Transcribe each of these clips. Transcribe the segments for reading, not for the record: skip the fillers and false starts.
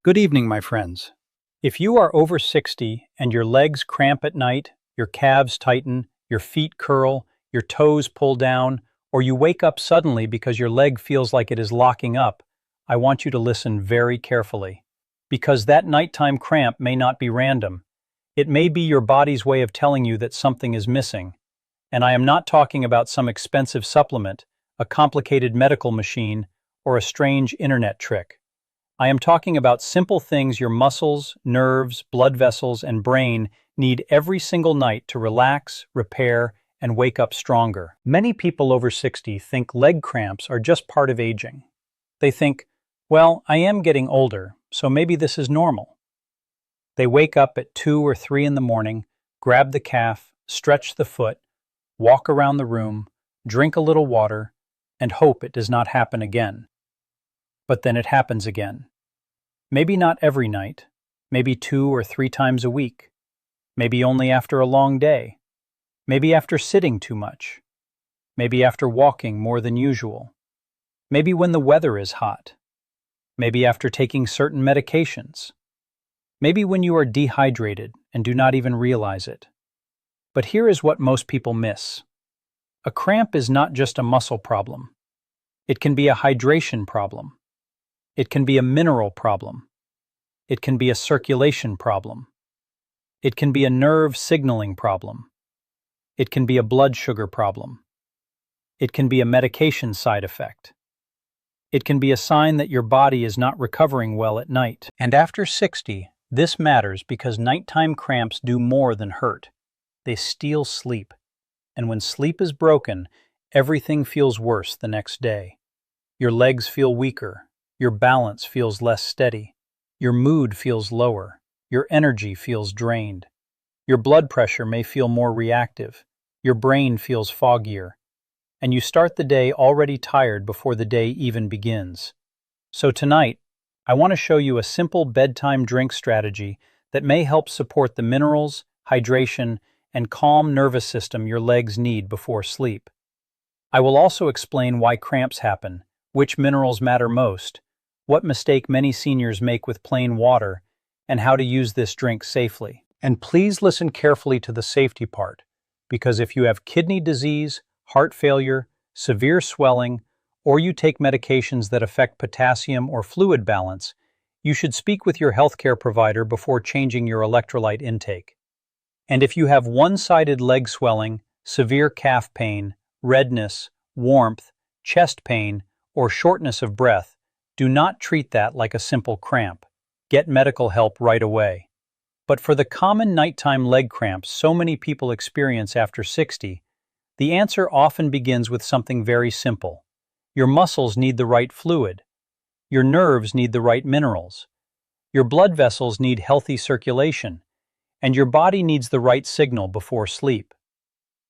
Good evening, my friends. If you are over 60 and your legs cramp at night, your calves tighten, your feet curl, your toes pull down, or you wake up suddenly because your leg feels like it is locking up, I want you to listen very carefully. Because that nighttime cramp may not be random. It may be your body's way of telling you that something is missing. And I am not talking about some expensive supplement, a complicated medical machine, or a strange internet trick. I am talking about simple things your muscles, nerves, blood vessels, and brain need every single night to relax, repair, and wake up stronger. Many people over 60 think leg cramps are just part of aging. They think, well, I am getting older, so maybe this is normal. They wake up at 2 or 3 in the morning, grab the calf, stretch the foot, walk around the room, drink a little water, and hope it does not happen again. But then it happens again. Maybe not every night, maybe 2 or 3 times a week, maybe only after a long day, maybe after sitting too much, maybe after walking more than usual, maybe when the weather is hot, maybe after taking certain medications, maybe when you are dehydrated and do not even realize it. But here is what most people miss. A cramp is not just a muscle problem. It can be a hydration problem. It can be a mineral problem. It can be a circulation problem. It can be a nerve signaling problem. It can be a blood sugar problem. It can be a medication side effect. It can be a sign that your body is not recovering well at night. And after 60, this matters because nighttime cramps do more than hurt. They steal sleep. And when sleep is broken, everything feels worse the next day. Your legs feel weaker. Your balance feels less steady. Your mood feels lower. Your energy feels drained. Your blood pressure may feel more reactive. Your brain feels foggier. And you start the day already tired before the day even begins. So tonight, I want to show you a simple bedtime drink strategy that may help support the minerals, hydration, and calm nervous system your legs need before sleep. I will also explain why cramps happen, which minerals matter most, what mistake many seniors make with plain water, and how to use this drink safely. And please listen carefully to the safety part, because if you have kidney disease, heart failure, severe swelling, or you take medications that affect potassium or fluid balance, you should speak with your healthcare provider before changing your electrolyte intake. And if you have one-sided leg swelling, severe calf pain, redness, warmth, chest pain, or shortness of breath, do not treat that like a simple cramp. Get medical help right away. But for the common nighttime leg cramps so many people experience after 60, the answer often begins with something very simple. Your muscles need the right fluid. Your nerves need the right minerals. Your blood vessels need healthy circulation. And your body needs the right signal before sleep.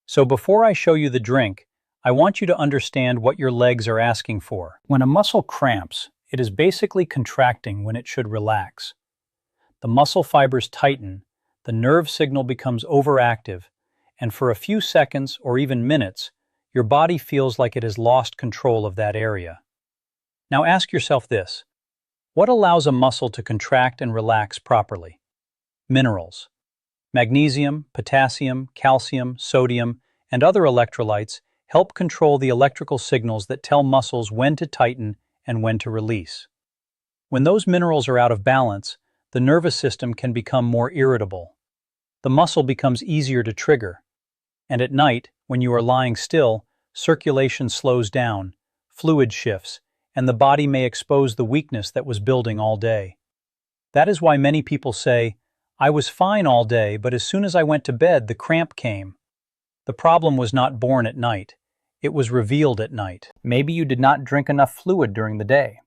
So before I show you the drink, I want you to understand what your legs are asking for. When a muscle cramps, it is basically contracting when it should relax. The muscle fibers tighten, the nerve signal becomes overactive, and for a few seconds or even minutes, your body feels like it has lost control of that area. Now ask yourself this: what allows a muscle to contract and relax properly? Minerals. Magnesium, potassium, calcium, sodium, and other electrolytes help control the electrical signals that tell muscles when to tighten and when to release. When those minerals are out of balance, the nervous system can become more irritable. The muscle becomes easier to trigger. And at night, when you are lying still, circulation slows down, fluid shifts, and the body may expose the weakness that was building all day. That is why many people say, "I was fine all day, but as soon as I went to bed, the cramp came." The problem was not born at night. It was revealed at night. Maybe you did not drink enough fluid during the day.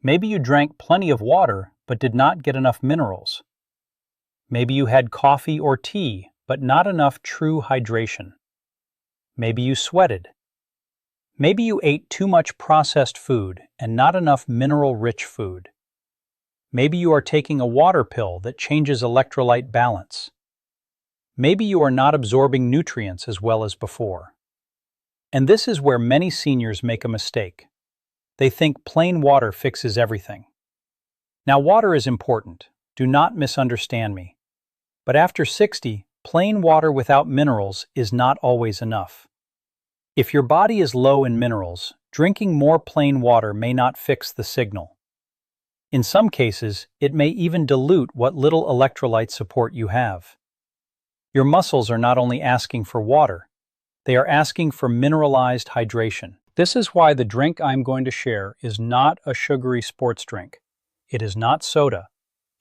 Maybe you drank plenty of water, but did not get enough minerals. Maybe you had coffee or tea, but not enough true hydration. Maybe you sweated. Maybe you ate too much processed food and not enough mineral-rich food. Maybe you are taking a water pill that changes electrolyte balance. Maybe you are not absorbing nutrients as well as before. And this is where many seniors make a mistake. They think plain water fixes everything. Now, water is important. Do not misunderstand me. But after 60, plain water without minerals is not always enough. If your body is low in minerals, drinking more plain water may not fix the signal. In some cases, it may even dilute what little electrolyte support you have. Your muscles are not only asking for water, they are asking for mineralized hydration. This is why the drink I'm going to share is not a sugary sports drink. It is not soda.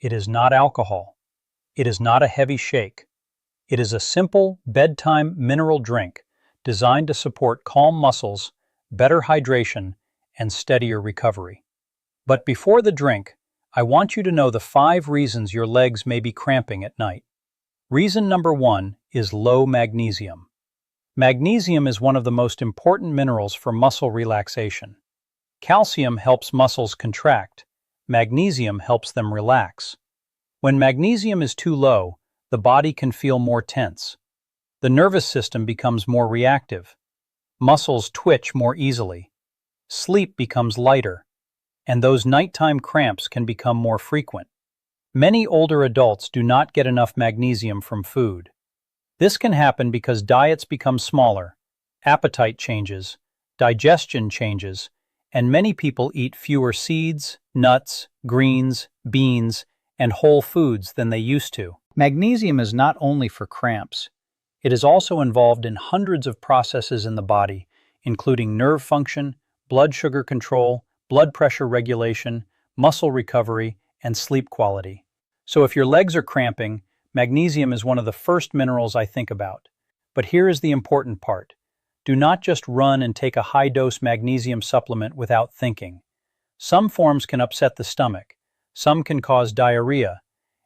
It is not alcohol. It is not a heavy shake. It is a simple, bedtime mineral drink designed to support calm muscles, better hydration, and steadier recovery. But before the drink, I want you to know the 5 reasons your legs may be cramping at night. Reason number 1 is low magnesium. Magnesium is one of the most important minerals for muscle relaxation. Calcium helps muscles contract. Magnesium helps them relax. When magnesium is too low, the body can feel more tense. The nervous system becomes more reactive. Muscles twitch more easily. Sleep becomes lighter, and those nighttime cramps can become more frequent. Many older adults do not get enough magnesium from food. This can happen because diets become smaller, appetite changes, digestion changes, and many people eat fewer seeds, nuts, greens, beans, and whole foods than they used to. Magnesium is not only for cramps. It is also involved in hundreds of processes in the body, including nerve function, blood sugar control, blood pressure regulation, muscle recovery, and sleep quality. So if your legs are cramping, magnesium is one of the first minerals I think about. But here is the important part. Do not just run and take a high-dose magnesium supplement without thinking. Some forms can upset the stomach, some can cause diarrhea,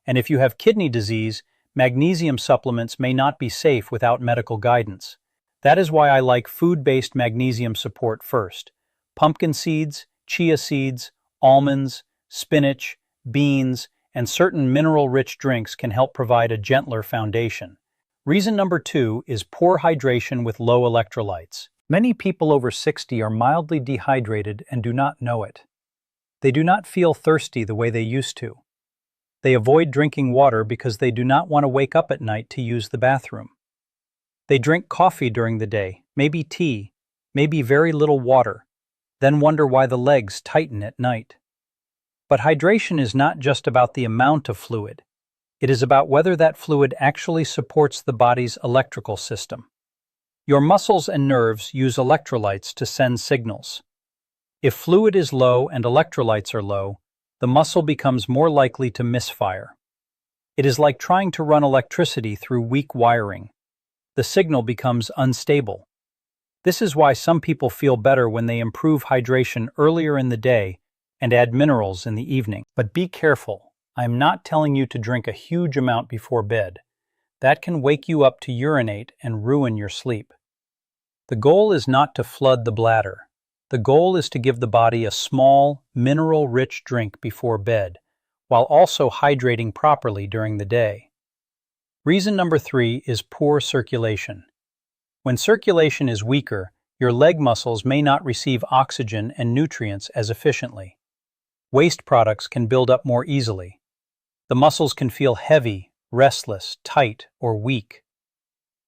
and if you have kidney disease, magnesium supplements may not be safe without medical guidance. That is why I like food-based magnesium support first. Pumpkin seeds, chia seeds, almonds, spinach, beans, and certain mineral-rich drinks can help provide a gentler foundation. Reason number 2 is poor hydration with low electrolytes. Many people over 60 are mildly dehydrated and do not know it. They do not feel thirsty the way they used to. They avoid drinking water because they do not want to wake up at night to use the bathroom. They drink coffee during the day, maybe tea, maybe very little water, then wonder why the legs tighten at night. But hydration is not just about the amount of fluid. It is about whether that fluid actually supports the body's electrical system. Your muscles and nerves use electrolytes to send signals. If fluid is low and electrolytes are low, the muscle becomes more likely to misfire. It is like trying to run electricity through weak wiring. The signal becomes unstable. This is why some people feel better when they improve hydration earlier in the day and add minerals in the evening. But be careful. I am not telling you to drink a huge amount before bed. That can wake you up to urinate and ruin your sleep. The goal is not to flood the bladder. The goal is to give the body a small, mineral-rich drink before bed, while also hydrating properly during the day. Reason number 3 is poor circulation. When circulation is weaker, your leg muscles may not receive oxygen and nutrients as efficiently. Waste products can build up more easily. The muscles can feel heavy, restless, tight, or weak.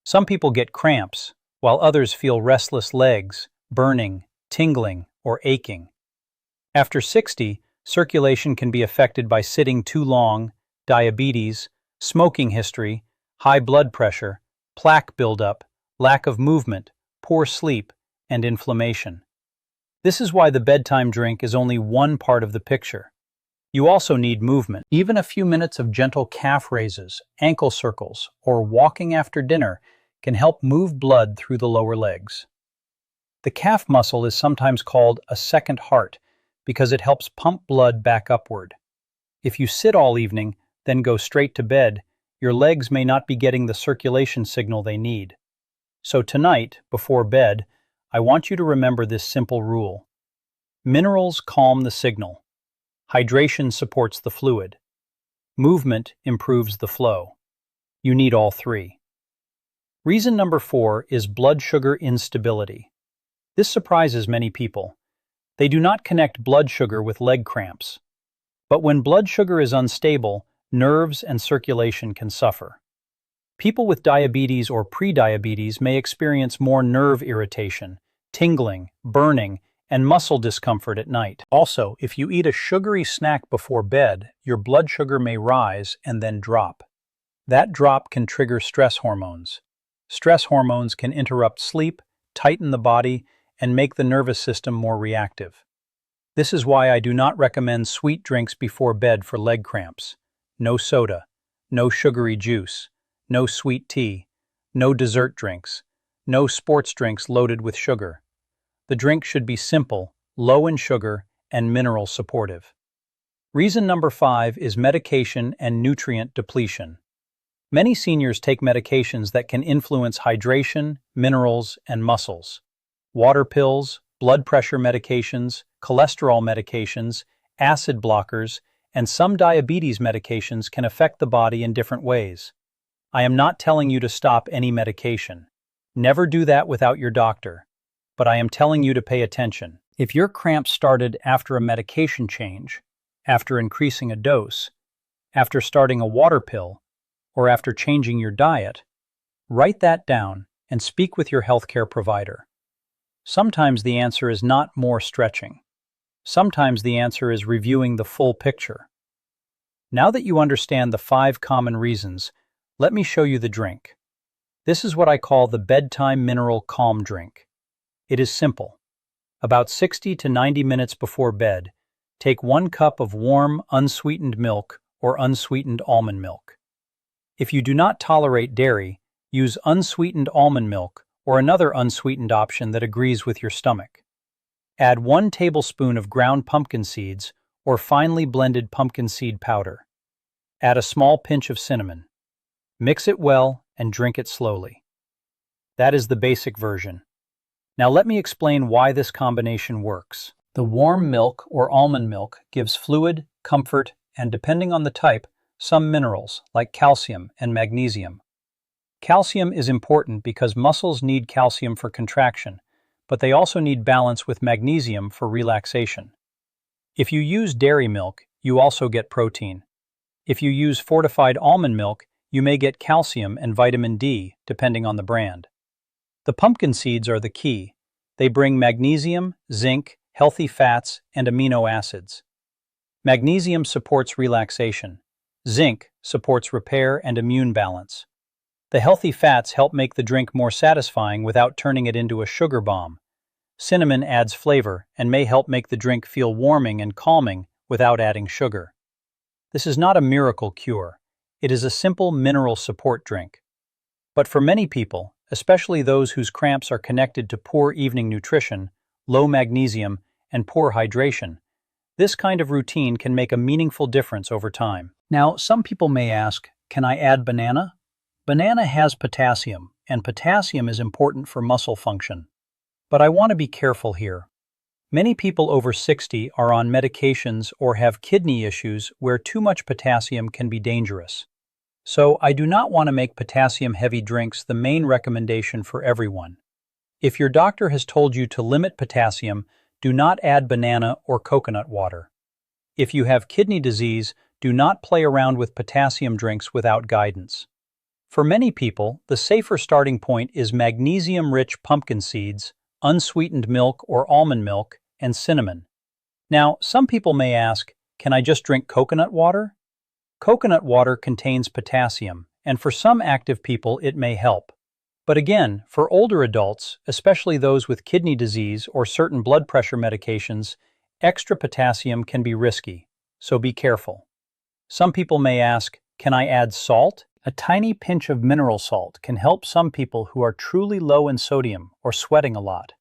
Some people get cramps, while others feel restless legs, burning, tingling, or aching. After 60, circulation can be affected by sitting too long, diabetes, smoking history, high blood pressure, plaque buildup, lack of movement, poor sleep, and inflammation. This is why the bedtime drink is only one part of the picture. You also need movement. Even a few minutes of gentle calf raises, ankle circles, or walking after dinner can help move blood through the lower legs. The calf muscle is sometimes called a second heart because it helps pump blood back upward. If you sit all evening, then go straight to bed, your legs may not be getting the circulation signal they need. So tonight, before bed, I want you to remember this simple rule. Minerals calm the signal. Hydration supports the fluid. Movement improves the flow. You need all 3. Reason number 4 is blood sugar instability. This surprises many people. They do not connect blood sugar with leg cramps. But when blood sugar is unstable, nerves and circulation can suffer. People with diabetes or prediabetes may experience more nerve irritation, tingling, burning, and muscle discomfort at night. Also, if you eat a sugary snack before bed, your blood sugar may rise and then drop. That drop can trigger stress hormones. Stress hormones can interrupt sleep, tighten the body, and make the nervous system more reactive. This is why I do not recommend sweet drinks before bed for leg cramps. No soda, no sugary juice, no sweet tea, no dessert drinks, no sports drinks loaded with sugar. The drink should be simple, low in sugar, and mineral supportive. Reason number 5 is medication and nutrient depletion. Many seniors take medications that can influence hydration, minerals, and muscles. Water pills, blood pressure medications, cholesterol medications, acid blockers, and some diabetes medications can affect the body in different ways. I am not telling you to stop any medication. Never do that without your doctor. But I am telling you to pay attention. If your cramps started after a medication change, after increasing a dose, after starting a water pill, or after changing your diet, write that down and speak with your healthcare provider. Sometimes the answer is not more stretching. Sometimes the answer is reviewing the full picture. Now that you understand the 5 common reasons, let me show you the drink. This is what I call the Bedtime Mineral Calm Drink. It is simple. About 60 to 90 minutes before bed, take 1 cup of warm, unsweetened milk or unsweetened almond milk. If you do not tolerate dairy, use unsweetened almond milk or another unsweetened option that agrees with your stomach. Add 1 tablespoon of ground pumpkin seeds or finely blended pumpkin seed powder. Add a small pinch of cinnamon. Mix it well and drink it slowly. That is the basic version. Now let me explain why this combination works. The warm milk or almond milk gives fluid, comfort, and depending on the type, some minerals like calcium and magnesium. Calcium is important because muscles need calcium for contraction, but they also need balance with magnesium for relaxation. If you use dairy milk, you also get protein. If you use fortified almond milk, you may get calcium and vitamin D, depending on the brand. The pumpkin seeds are the key. They bring magnesium, zinc, healthy fats, and amino acids. Magnesium supports relaxation. Zinc supports repair and immune balance. The healthy fats help make the drink more satisfying without turning it into a sugar bomb. Cinnamon adds flavor and may help make the drink feel warming and calming without adding sugar. This is not a miracle cure. It is a simple mineral support drink. But for many people, especially those whose cramps are connected to poor evening nutrition, low magnesium, and poor hydration, this kind of routine can make a meaningful difference over time. Now, some people may ask, can I add banana? Banana has potassium, and potassium is important for muscle function. But I want to be careful here. Many people over 60 are on medications or have kidney issues where too much potassium can be dangerous. So I do not want to make potassium-heavy drinks the main recommendation for everyone. If your doctor has told you to limit potassium, do not add banana or coconut water. If you have kidney disease, do not play around with potassium drinks without guidance. For many people, the safer starting point is magnesium-rich pumpkin seeds, unsweetened milk or almond milk, and cinnamon. Now, some people may ask, can I just drink coconut water? Coconut water contains potassium, and for some active people it may help. But again, for older adults, especially those with kidney disease or certain blood pressure medications, extra potassium can be risky, so be careful. Some people may ask, can I add salt? A tiny pinch of mineral salt can help some people who are truly low in sodium or sweating a lot.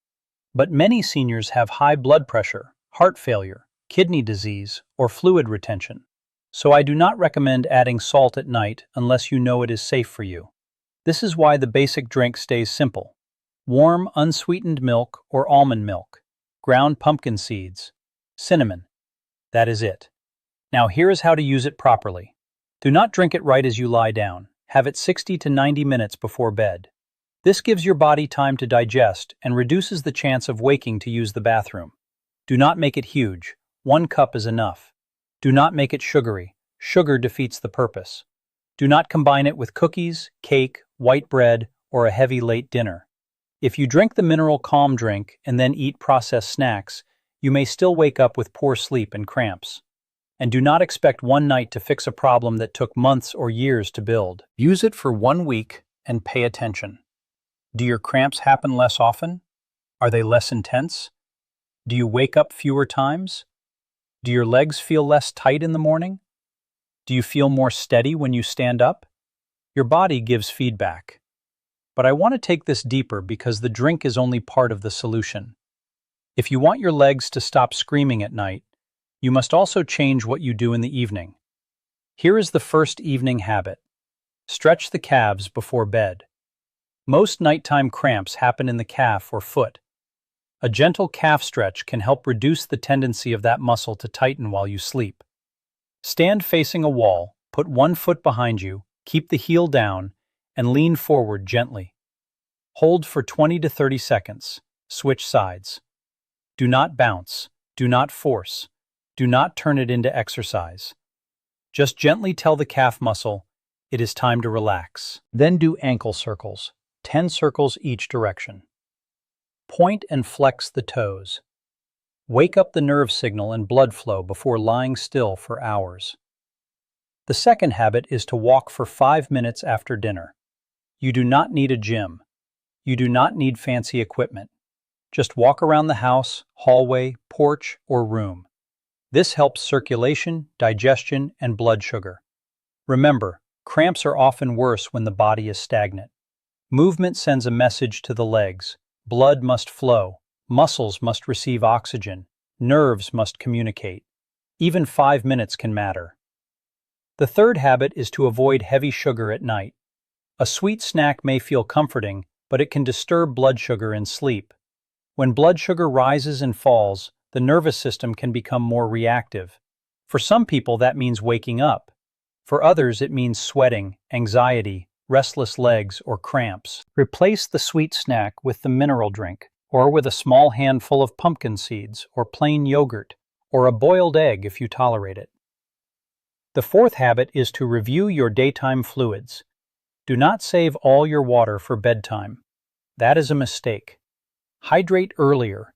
But many seniors have high blood pressure, heart failure, kidney disease, or fluid retention. So I do not recommend adding salt at night unless you know it is safe for you. This is why the basic drink stays simple. Warm, unsweetened milk or almond milk, ground pumpkin seeds, cinnamon. That is it. Now here is how to use it properly. Do not drink it right as you lie down. Have it 60 to 90 minutes before bed. This gives your body time to digest and reduces the chance of waking to use the bathroom. Do not make it huge. 1 cup is enough. Do not make it sugary. Sugar defeats the purpose. Do not combine it with cookies, cake, white bread, or a heavy late dinner. If you drink the mineral calm drink and then eat processed snacks, you may still wake up with poor sleep and cramps. And do not expect one night to fix a problem that took months or years to build. Use it for 1 week and pay attention. Do your cramps happen less often? Are they less intense? Do you wake up fewer times? Do your legs feel less tight in the morning? Do you feel more steady when you stand up? Your body gives feedback. But I want to take this deeper because the drink is only part of the solution. If you want your legs to stop screaming at night, you must also change what you do in the evening. Here is the first evening habit. Stretch the calves before bed. Most nighttime cramps happen in the calf or foot. A gentle calf stretch can help reduce the tendency of that muscle to tighten while you sleep. Stand facing a wall, put one foot behind you, keep the heel down, and lean forward gently. Hold for 20 to 30 seconds. Switch sides. Do not bounce. Do not force. Do not turn it into exercise. Just gently tell the calf muscle, it is time to relax. Then do ankle circles, 10 circles each direction. Point and flex the toes. Wake up the nerve signal and blood flow before lying still for hours. The second habit is to walk for 5 minutes after dinner. You do not need a gym. You do not need fancy equipment. Just walk around the house, hallway, porch, or room. This helps circulation, digestion, and blood sugar. Remember, cramps are often worse when the body is stagnant. Movement sends a message to the legs. Blood must flow. Muscles must receive oxygen. Nerves must communicate. Even 5 minutes can matter. The third habit is to avoid heavy sugar at night. A sweet snack may feel comforting, but it can disturb blood sugar in sleep. When blood sugar rises and falls, the nervous system can become more reactive. For some people, that means waking up. For others, it means sweating, anxiety, restless legs, or cramps. Replace the sweet snack with the mineral drink, or with a small handful of pumpkin seeds, or plain yogurt, or a boiled egg if you tolerate it. The fourth habit is to review your daytime fluids. Do not save all your water for bedtime. That is a mistake. Hydrate earlier.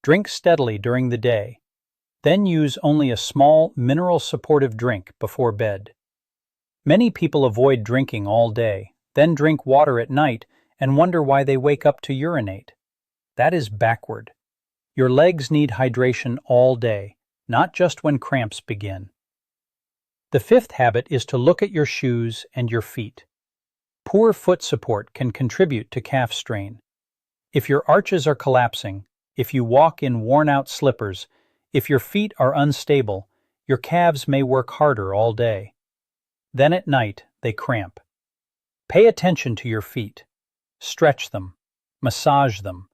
Drink steadily during the day. Then use only a small mineral-supportive drink before bed. Many people avoid drinking all day, then drink water at night and wonder why they wake up to urinate. That is backward. Your legs need hydration all day, not just when cramps begin. The fifth habit is to look at your shoes and your feet. Poor foot support can contribute to calf strain. If your arches are collapsing, if you walk in worn-out slippers, if your feet are unstable, your calves may work harder all day. Then at night, they cramp. Pay attention to your feet. Stretch them. Massage them.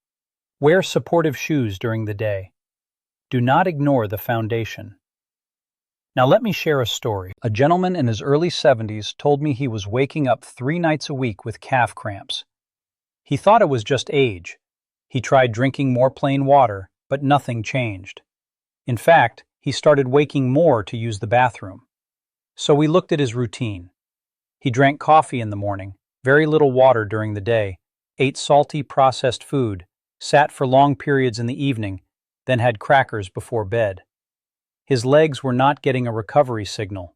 Wear supportive shoes during the day. Do not ignore the foundation. Now let me share a story. A gentleman in his early 70s told me he was waking up 3 nights a week with calf cramps. He thought it was just age. He tried drinking more plain water, but nothing changed. In fact, he started waking more to use the bathroom. So we looked at his routine. He drank coffee in the morning, very little water during the day, ate salty processed food, sat for long periods in the evening, then had crackers before bed. His legs were not getting a recovery signal.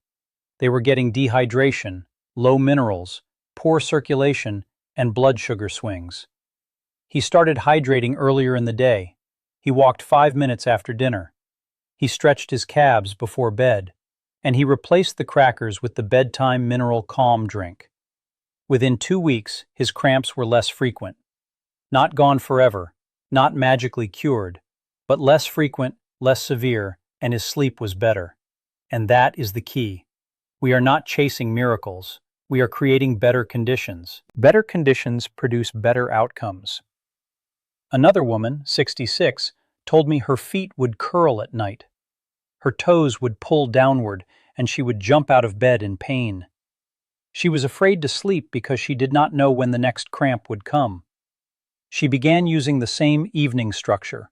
They were getting dehydration, low minerals, poor circulation, and blood sugar swings. He started hydrating earlier in the day. He walked 5 minutes after dinner. He stretched his calves before bed, and he replaced the crackers with the Bedtime mineral calm drink. Within 2 weeks, his cramps were less frequent. Not gone forever, not magically cured, but less frequent, less severe, and his sleep was better. And that is the key. We are not chasing miracles. We are creating better conditions. Better conditions produce better outcomes. Another woman, 66, told me her feet would curl at night. Her toes would pull downward, and she would jump out of bed in pain. She was afraid to sleep because she did not know when the next cramp would come. She began using the same evening structure: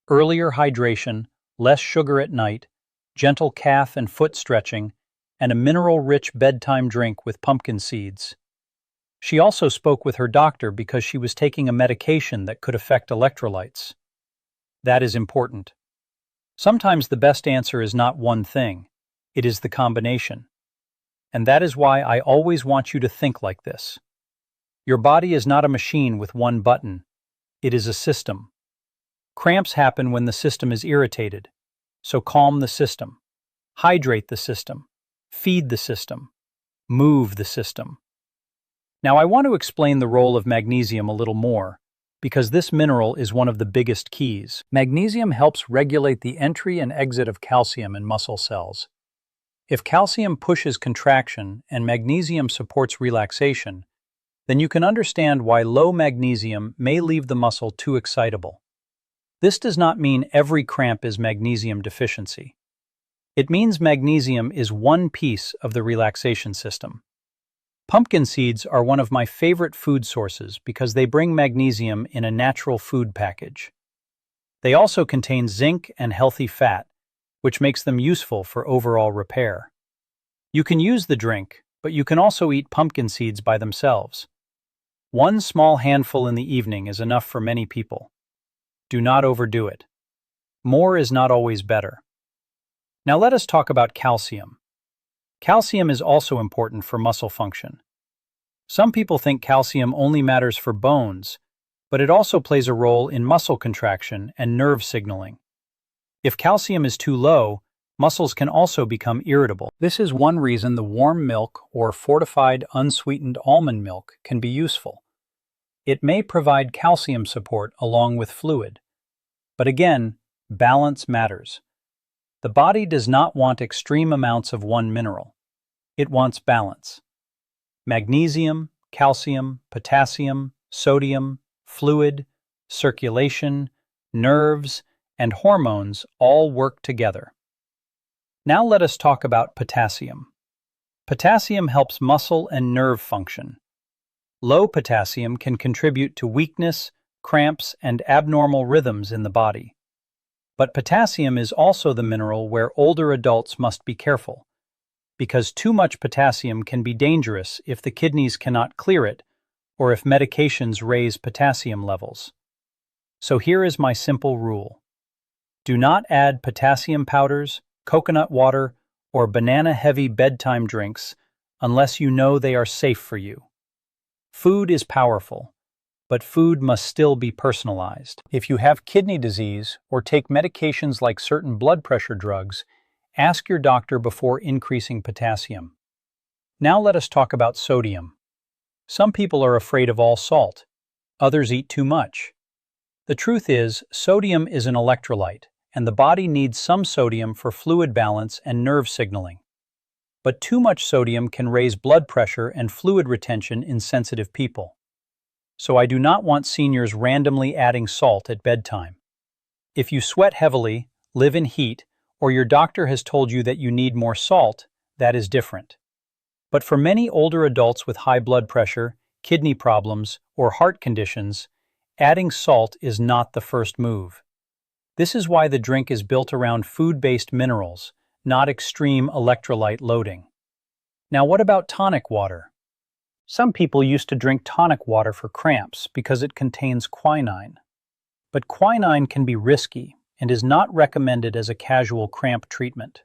earlier hydration, less sugar at night, gentle calf and foot stretching, and a mineral-rich bedtime drink with pumpkin seeds. She also spoke with her doctor because she was taking a medication that could affect electrolytes. That is important. Sometimes the best answer is not one thing, it is the combination. And that is why I always want you to think like this. Your body is not a machine with one button, it is a system. Cramps happen when the system is irritated, so calm the system, hydrate the system, feed the system, move the system. Now I want to explain the role of magnesium a little more, because this mineral is one of the biggest keys. Magnesium helps regulate the entry and exit of calcium in muscle cells. If calcium pushes contraction and magnesium supports relaxation, then you can understand why low magnesium may leave the muscle too excitable. This does not mean every cramp is magnesium deficiency. It means magnesium is one piece of the relaxation system. Pumpkin seeds are one of my favorite food sources because they bring magnesium in a natural food package. They also contain zinc and healthy fat, which makes them useful for overall repair. You can use the drink, but you can also eat pumpkin seeds by themselves. One small handful in the evening is enough for many people. Do not overdo it. More is not always better. Now let us talk about calcium. Calcium is also important for muscle function. Some people think calcium only matters for bones, but it also plays a role in muscle contraction and nerve signaling. If calcium is too low, muscles can also become irritable. This is one reason the warm milk or fortified unsweetened almond milk can be useful. It may provide calcium support along with fluid. But again, balance matters. The body does not want extreme amounts of one mineral. It wants balance. Magnesium, calcium, potassium, sodium, fluid, circulation, nerves, and hormones all work together. Now let us talk about potassium. Potassium helps muscle and nerve function. Low potassium can contribute to weakness, cramps, and abnormal rhythms in the body. But potassium is also the mineral where older adults must be careful, because too much potassium can be dangerous if the kidneys cannot clear it or if medications raise potassium levels. So here is my simple rule. Do not add potassium powders, coconut water, or banana-heavy bedtime drinks unless you know they are safe for you. Food is powerful, but food must still be personalized. If you have kidney disease or take medications like certain blood pressure drugs, ask your doctor before increasing potassium. Now let us talk about sodium. Some people are afraid of all salt. Others eat too much. The truth is, sodium is an electrolyte, and the body needs some sodium for fluid balance and nerve signaling. But too much sodium can raise blood pressure and fluid retention in sensitive people. So I do not want seniors randomly adding salt at bedtime. If you sweat heavily, live in heat, or your doctor has told you that you need more salt, that is different. But for many older adults with high blood pressure, kidney problems, or heart conditions, adding salt is not the first move. This is why the drink is built around food-based minerals, not extreme electrolyte loading. Now what about tonic water? Some people used to drink tonic water for cramps because it contains quinine. But quinine can be risky and is not recommended as a casual cramp treatment.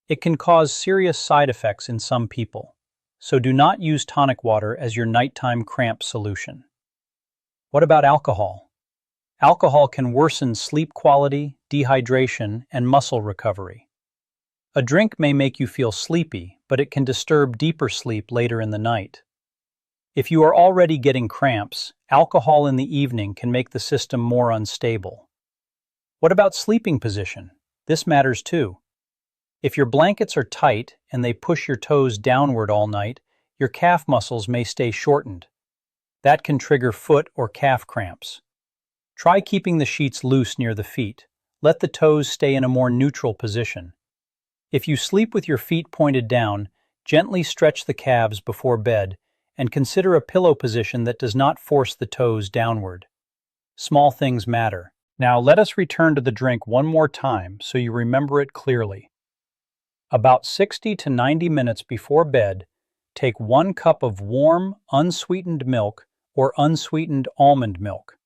It can cause serious side effects in some people, so do not use tonic water as your nighttime cramp solution. What about alcohol? Alcohol can worsen sleep quality, dehydration, and muscle recovery. A drink may make you feel sleepy, but it can disturb deeper sleep later in the night. If you are already getting cramps, alcohol in the evening can make the system more unstable. What about sleeping position? This matters too. If your blankets are tight and they push your toes downward all night, your calf muscles may stay shortened. That can trigger foot or calf cramps. Try keeping the sheets loose near the feet. Let the toes stay in a more neutral position. If you sleep with your feet pointed down, gently stretch the calves before bed and consider a pillow position that does not force the toes downward. Small things matter. Now let us return to the drink one more time so you remember it clearly. About 60 to 90 minutes before bed, take 1 cup of warm, unsweetened milk or unsweetened almond milk.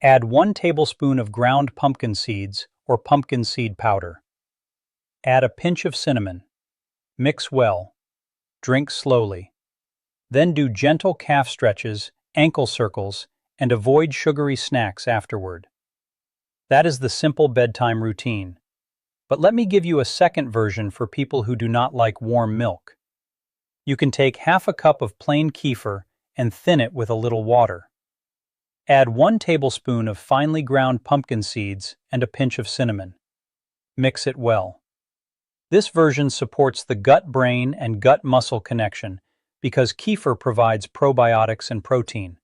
Add 1 tablespoon of ground pumpkin seeds or pumpkin seed powder. Add a pinch of cinnamon. Mix well. Drink slowly. Then do gentle calf stretches, ankle circles, and avoid sugary snacks afterward. That is the simple bedtime routine. But let me give you a second version for people who do not like warm milk. You can take half a cup of plain kefir and thin it with a little water. Add 1 tablespoon of finely ground pumpkin seeds and a pinch of cinnamon. Mix it well. This version supports the gut-brain and gut-muscle connection because kefir provides probiotics and protein.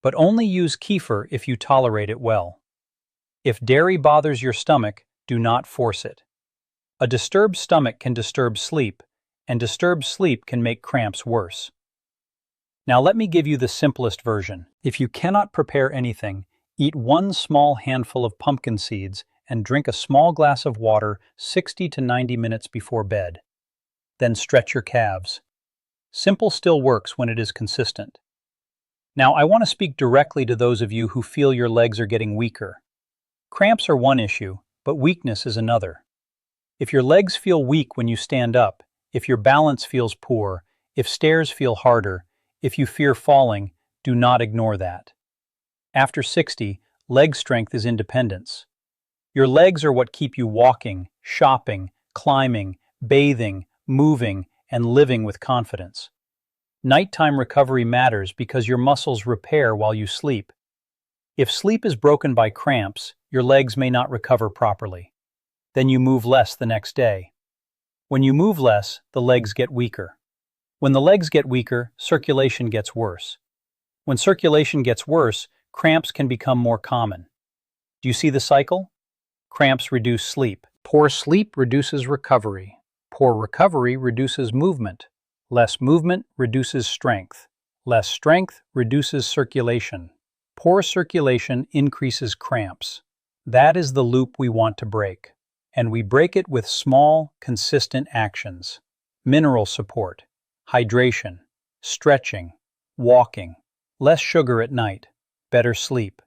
But only use kefir if you tolerate it well. If dairy bothers your stomach, do not force it. A disturbed stomach can disturb sleep, and disturbed sleep can make cramps worse. Now let me give you the simplest version. If you cannot prepare anything, eat 1 small handful of pumpkin seeds and drink a small glass of water 60 to 90 minutes before bed. Then stretch your calves. Simple still works when it is consistent. Now I want to speak directly to those of you who feel your legs are getting weaker. Cramps are one issue, but weakness is another. If your legs feel weak when you stand up, if your balance feels poor, if stairs feel harder, if you fear falling, do not ignore that. After 60, leg strength is independence. Your legs are what keep you walking, shopping, climbing, bathing, moving, and living with confidence. Nighttime recovery matters because your muscles repair while you sleep. If sleep is broken by cramps, your legs may not recover properly. Then you move less the next day. When you move less, the legs get weaker. When the legs get weaker, circulation gets worse. When circulation gets worse, cramps can become more common. Do you see the cycle? Cramps reduce sleep. Poor sleep reduces recovery. Poor recovery reduces movement. Less movement reduces strength. Less strength reduces circulation. Poor circulation increases cramps. That is the loop we want to break. And we break it with small, consistent actions. Mineral support, hydration, stretching, walking, less sugar at night, better sleep,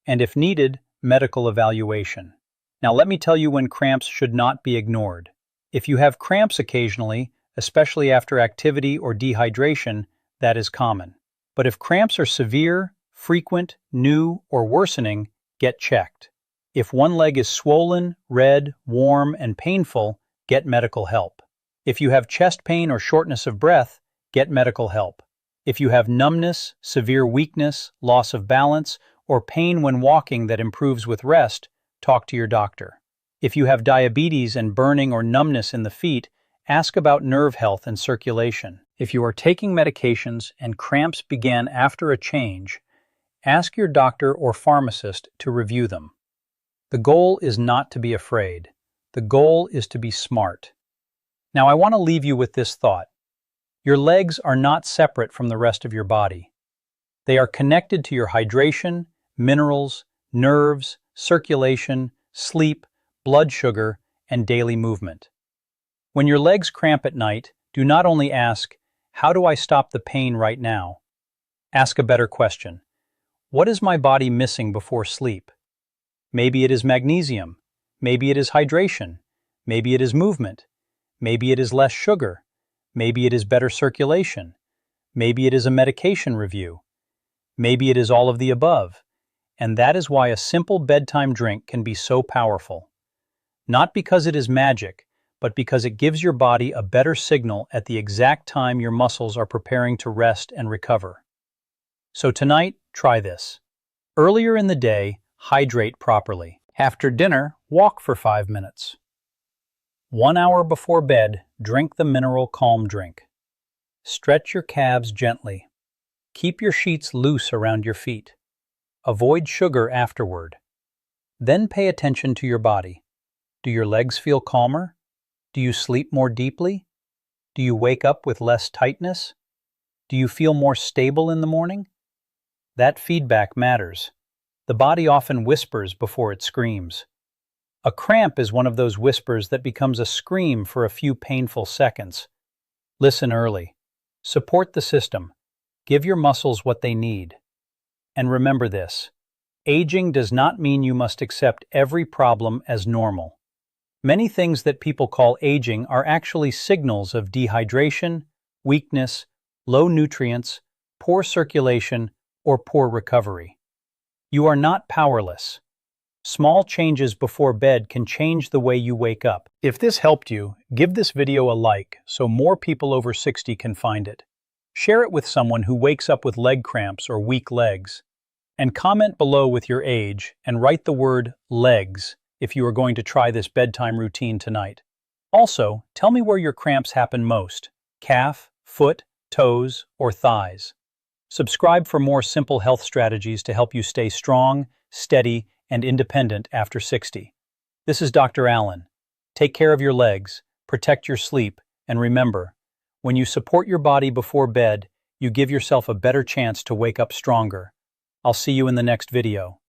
and if needed, medical evaluation. Now let me tell you when cramps should not be ignored. If you have cramps occasionally, especially after activity or dehydration, that is common. But if cramps are severe, frequent, new, or worsening, get checked. If one leg is swollen, red, warm, and painful, get medical help. If you have chest pain or shortness of breath, get medical help. If you have numbness, severe weakness, loss of balance, or pain when walking that improves with rest, talk to your doctor. If you have diabetes and burning or numbness in the feet, ask about nerve health and circulation. If you are taking medications and cramps began after a change, ask your doctor or pharmacist to review them. The goal is not to be afraid. The goal is to be smart. Now I want to leave you with this thought. Your legs are not separate from the rest of your body. They are connected to your hydration, minerals, nerves, circulation, sleep, blood sugar, and daily movement. When your legs cramp at night, do not only ask, "How do I stop the pain right now?" Ask a better question. What is my body missing before sleep? Maybe it is magnesium. Maybe it is hydration. Maybe it is movement. Maybe it is less sugar. Maybe it is better circulation. Maybe it is a medication review. Maybe it is all of the above. And that is why a simple bedtime drink can be so powerful. Not because it is magic, but because it gives your body a better signal at the exact time your muscles are preparing to rest and recover. So tonight, try this. Earlier in the day, hydrate properly. After dinner, walk for 5 minutes. 1 hour before bed, drink the mineral calm drink. Stretch your calves gently. Keep your sheets loose around your feet. Avoid sugar afterward. Then pay attention to your body. Do your legs feel calmer? Do you sleep more deeply? Do you wake up with less tightness? Do you feel more stable in the morning? That feedback matters. The body often whispers before it screams. A cramp is one of those whispers that becomes a scream for a few painful seconds. Listen early. Support the system. Give your muscles what they need. And remember this: aging does not mean you must accept every problem as normal. Many things that people call aging are actually signals of dehydration, weakness, low nutrients, poor circulation, or poor recovery. You are not powerless. Small changes before bed can change the way you wake up. If this helped you, give this video a like so more people over 60 can find it. Share it with someone who wakes up with leg cramps or weak legs. And comment below with your age and write the word legs if you are going to try this bedtime routine tonight. Also, tell me where your cramps happen most: calf, foot, toes, or thighs. Subscribe for more simple health strategies to help you stay strong, steady, and independent after 60. This is Dr. Allen. Take care of your legs, protect your sleep, and remember, when you support your body before bed, you give yourself a better chance to wake up stronger. I'll see you in the next video.